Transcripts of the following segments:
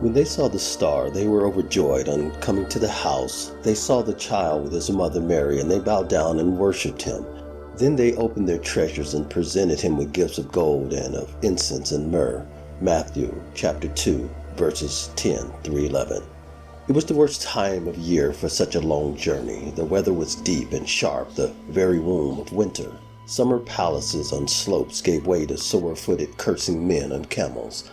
When they saw the star, they were overjoyed. On coming to the house, they saw the child with his mother Mary, and they bowed down and worshipped him. Then they opened their treasures and presented him with gifts of gold and of incense and myrrh. Matthew chapter 2, verses 10 through 11. It was the worst time of year for such a long journey. The weather was deep and sharp, the very womb of winter. Summer palaces on slopes gave way to sore-footed cursing men on camels.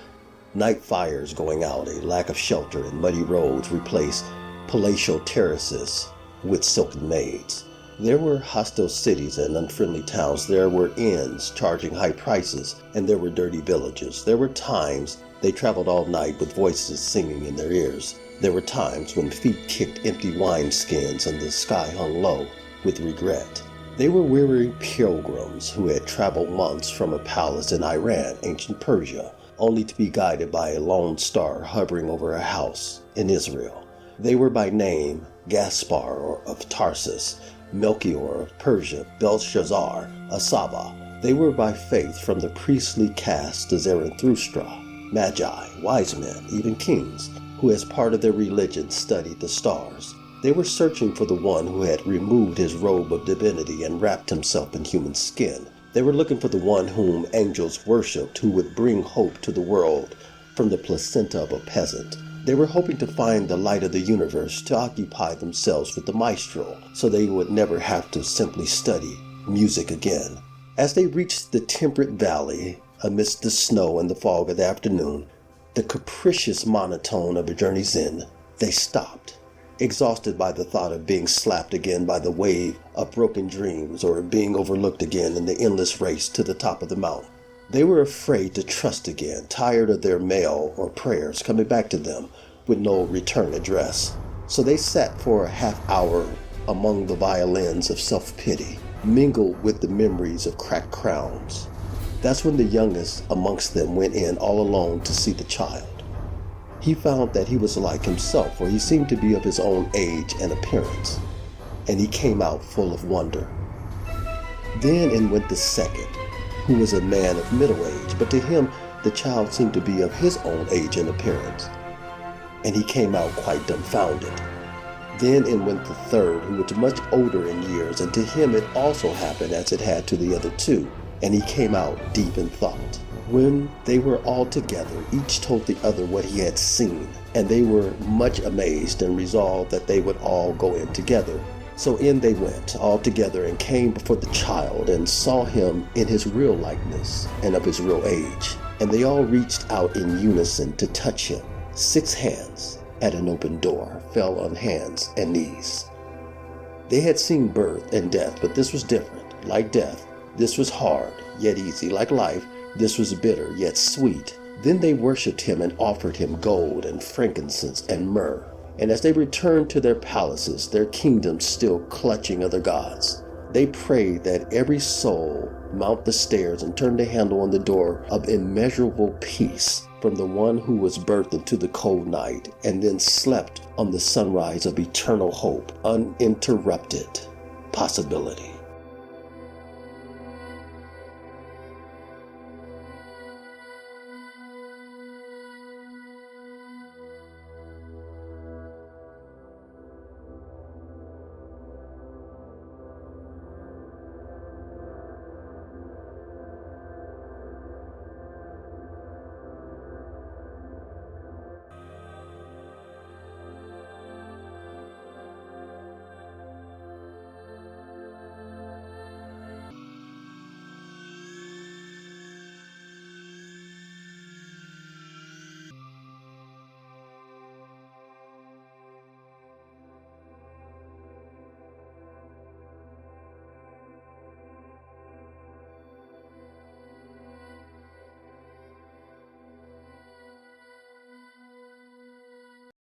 Night fires going out, a lack of shelter, and muddy roads replaced palatial terraces with silken maids. There were hostile cities and unfriendly towns. There were inns charging high prices, and there were dirty villages. There were times they traveled all night with voices singing in their ears. There were times when feet kicked empty wineskins and the sky hung low with regret. They were weary pilgrims who had traveled months from a palace in Iran, ancient Persia, only to be guided by a lone star hovering over a house in Israel. They were by name Gaspar of Tarsus, Melchior of Persia, Belshazzar, Asaba. They were by faith from the priestly caste of Zarathustra, magi, wise men, even kings, who as part of their religion studied the stars. They were searching for the one who had removed his robe of divinity and wrapped himself in human skin. They were looking for the one whom angels worshipped, who would bring hope to the world from the placenta of a peasant. They were hoping to find the light of the universe to occupy themselves with the maestro, so they would never have to simply study music again. As they reached the temperate valley, amidst the snow and the fog of the afternoon, the capricious monotone of a journey's end, they stopped, exhausted by the thought of being slapped again by the wave of broken dreams or being overlooked again in the endless race to the top of the mountain. They were afraid to trust again, tired of their mail or prayers coming back to them with no return address. So they sat for a half hour among the violins of self-pity, mingled with the memories of cracked crowns. That's when the youngest amongst them went in all alone to see the child. He found that he was like himself, for he seemed to be of his own age and appearance, and he came out full of wonder. Then in went the second, who was a man of middle age, but to him the child seemed to be of his own age and appearance, and he came out quite dumbfounded. Then in went the third, who was much older in years, and to him it also happened as it had to the other two, and he came out deep in thought. When they were all together, each told the other what he had seen, and they were much amazed and resolved that they would all go in together. So in they went all together and came before the child and saw him in his real likeness and of his real age. And they all reached out in unison to touch him. 6 hands at an open door fell on hands and knees. They had seen birth and death, but this was different. Like death, this was hard, yet easy. Like life, this was bitter, yet sweet. Then they worshipped him and offered him gold and frankincense and myrrh. And as they returned to their palaces, their kingdoms still clutching other gods, they prayed that every soul mount the stairs and turn the handle on the door of immeasurable peace from the one who was birthed into the cold night and then slept on the sunrise of eternal hope, uninterrupted possibility.